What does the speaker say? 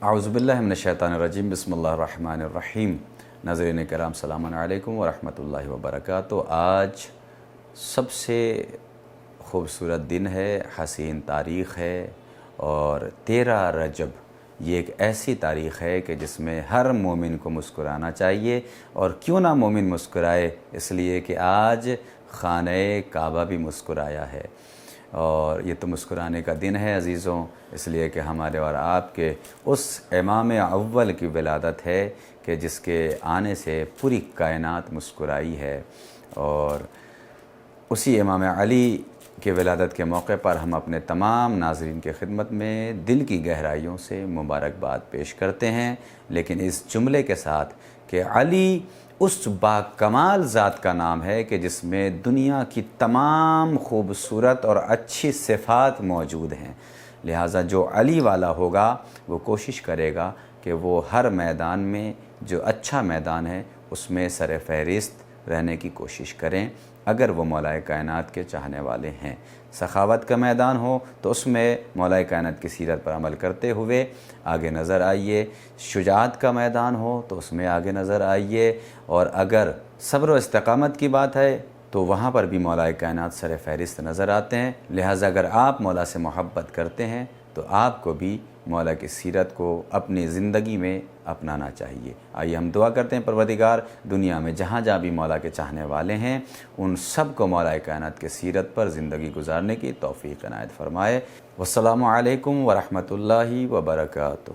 اعوذ باللہ من الشیطان الرجیم، بسم اللہ الرحمن الرحیم۔ ناظرین کرام، السلام علیکم ورحمۃ اللہ وبرکاتہ۔ آج سب سے خوبصورت دن ہے، حسین تاریخ ہے، اور 13 رجب یہ ایک ایسی تاریخ ہے کہ جس میں ہر مومن کو مسکرانا چاہیے۔ اور کیوں نہ مومن مسکرائے، اس لیے کہ آج خانہ کعبہ بھی مسکرایا ہے، اور یہ تو مسکرانے کا دن ہے عزیزوں، اس لیے کہ ہمارے اور آپ کے اس امام اول کی ولادت ہے کہ جس کے آنے سے پوری کائنات مسکرائی ہے۔ اور اسی امام علی کے ولادت کے موقع پر ہم اپنے تمام ناظرین کے خدمت میں دل کی گہرائیوں سے مبارکباد پیش کرتے ہیں، لیکن اس جملے کے ساتھ کہ علی اس با کمال ذات کا نام ہے کہ جس میں دنیا کی تمام خوبصورت اور اچھی صفات موجود ہیں، لہٰذا جو علی والا ہوگا وہ کوشش کرے گا کہ وہ ہر میدان میں جو اچھا میدان ہے اس میں سر فہرست رہنے کی کوشش کریں، اگر وہ مولا کائنات کے چاہنے والے ہیں۔ سخاوت کا میدان ہو تو اس میں مولا کائنات کی سیرت پر عمل کرتے ہوئے آگے نظر آئیے، شجاعت کا میدان ہو تو اس میں آگے نظر آئیے، اور اگر صبر و استقامت کی بات ہے تو وہاں پر بھی مولا کائنات سر فہرست نظر آتے ہیں۔ لہٰذا اگر آپ مولا سے محبت کرتے ہیں تو آپ کو بھی مولا کی سیرت کو اپنی زندگی میں اپنانا چاہیے۔ آئیے ہم دعا کرتے ہیں، پروردگار دنیا میں جہاں جہاں بھی مولا کے چاہنے والے ہیں ان سب کو مولا کائنات کے سیرت پر زندگی گزارنے کی توفیق عنایت فرمائے۔ والسلام علیکم ورحمۃ اللہ وبرکاتہ۔